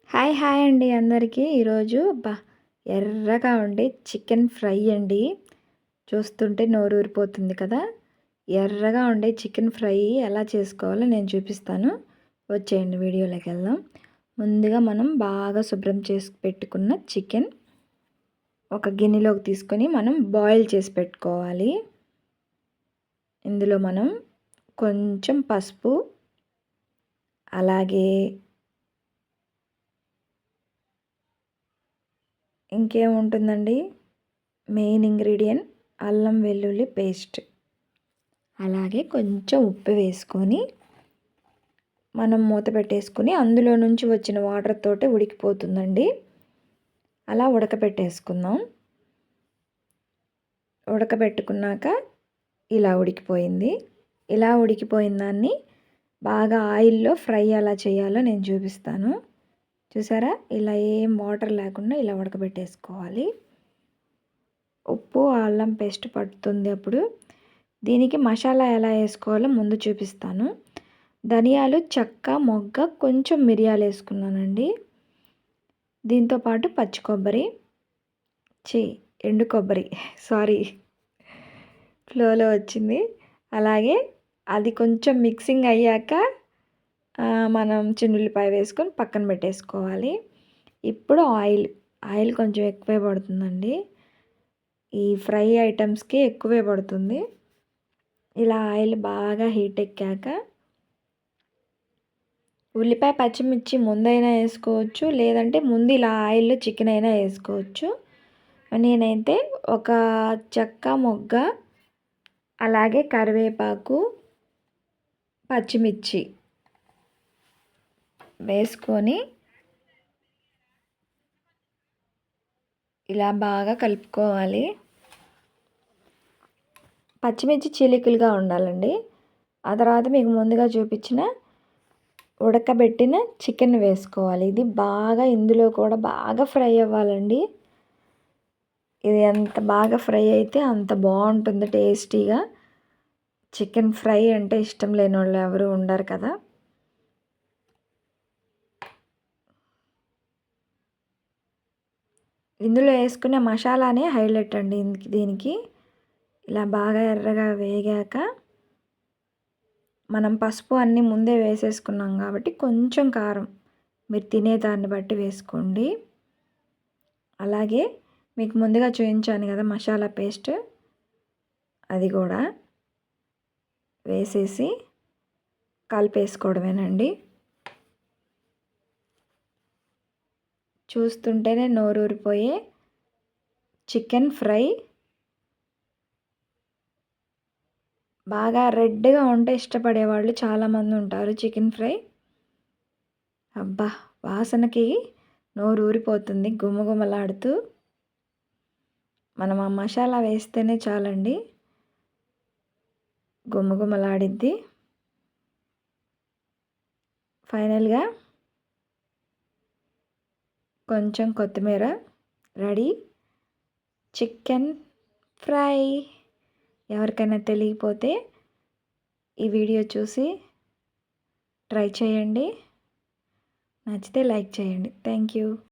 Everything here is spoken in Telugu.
హాయ్ అండి అందరికీ. ఈరోజు ఎర్రగా ఉండే చికెన్ ఫ్రై అండి. చూస్తుంటే నోరూరిపోతుంది కదా. ఎర్రగా ఉండే చికెన్ ఫ్రై ఎలా చేసుకోవాలో నేను చూపిస్తాను. వచ్చేయండి వీడియోలోకి వెళ్దాం. ముందుగా మనం బాగా శుభ్రం చేసి పెట్టుకున్న చికెన్ ఒక గిన్నెలోకి తీసుకొని మనం బాయిల్ చేసి పెట్టుకోవాలి. ఇందులో మనం కొంచెం పసుపు, అలాగే ఇంకేముంటుందండి, మెయిన్ ఇంగ్రీడియంట్ అల్లం వెల్లుల్లి పేస్ట్, అలాగే కొంచెం ఉప్పు వేసుకొని మనం మూత పెట్టేసుకుని అందులో నుంచి వచ్చిన వాటర్ తోటే ఉడికిపోతుందండి. అలా ఉడకబెట్టేసుకుందాం. ఉడకబెట్టుకున్నాక ఇలా ఉడికిపోయింది. ఇలా ఉడికిపోయిన దాన్ని బాగా ఆయిల్లో ఫ్రై ఎలా చేయాలో నేను చూపిస్తాను. చూసారా, ఇలా ఏం వాటర్ లేకుండా ఇలా ఉడకబెట్టేసుకోవాలి. ఉప్పు అల్లం పేస్ట్ పడుతుంది. అప్పుడు దీనికి మసాలా ఎలా వేసుకోవాలో ముందు చూపిస్తాను. ధనియాలు, చెక్క, మొగ్గ, కొంచెం మిరియాలు వేసుకున్నానండి. దీంతోపాటు పచ్చి కొబ్బరి, ఎండు కొబ్బరి, ఫ్లోలో వచ్చింది. అలాగే అది కొంచెం మిక్సింగ్ అయ్యాక మనం చిన్నుల్లిపాయ వేసుకొని పక్కన పెట్టేసుకోవాలి. ఇప్పుడు ఆయిల్ కొంచెం ఎక్కువే పడుతుందండి. ఈ ఫ్రై ఐటమ్స్కి ఎక్కువే పడుతుంది. ఇలా ఆయిల్ బాగా హీట్ ఎక్కాక ఉల్లిపాయ, పచ్చిమిర్చి ముందైనా వేసుకోవచ్చు, లేదంటే ముందు ఇలా ఆయిల్లో చికెన్ అయినా వేసుకోవచ్చు. నేనైతే ఒక చెక్క, మొగ్గ, అలాగే కరివేపాకు, పచ్చిమిర్చి వేసుకొని ఇలా బాగా కలుపుకోవాలి. పచ్చిమిర్చి చీలికలుగా ఉండాలండి. ఆ తర్వాత మీకు ముందుగా చూపించిన ఉడకబెట్టిన చికెన్ వేసుకోవాలి. ఇది బాగా ఇందులో కూడా బాగా ఫ్రై అవ్వాలండి. ఇది ఎంత బాగా ఫ్రై అయితే అంత బాగుంటుంది టేస్టీగా. చికెన్ ఫ్రై అంటే ఇష్టం లేని వాళ్ళు ఎవరు ఉండరు కదా. ఇందులో వేసుకునే మసాలానే హైలైట్ అండి దీనికి. ఇలా బాగా ఎర్రగా వేగాక మనం పసుపు అన్నీ ముందే వేసేసుకున్నాం కాబట్టి కొంచెం కారం మీరు తినేదాన్ని బట్టి వేసుకోండి. అలాగే మీకు ముందుగా చూపించాను కదా మసాలా పేస్ట్, అది కూడా వేసేసి కలిపేసుకోవడమేనండి. చూస్తుంటేనే నోరూరిపోయే చికెన్ ఫ్రై. బాగా రెడ్గా ఉంటే ఇష్టపడేవాళ్ళు చాలామంది ఉంటారు చికెన్ ఫ్రై. అబ్బా, వాసనకి నోరు ఊరిపోతుంది గుమగుమలాడుతూ. మనం ఆ మసాలా వేస్తేనే చాలండి, గుమగుమలాడిద్ది. ఫైనల్గా కొంచెం కొత్తిమీర. Ready chicken fry. ఎవరికైనా తెలియకపోతే ఈ వీడియో చూసి ట్రై చేయండి. నచ్చితే లైక్ చేయండి. Thank you.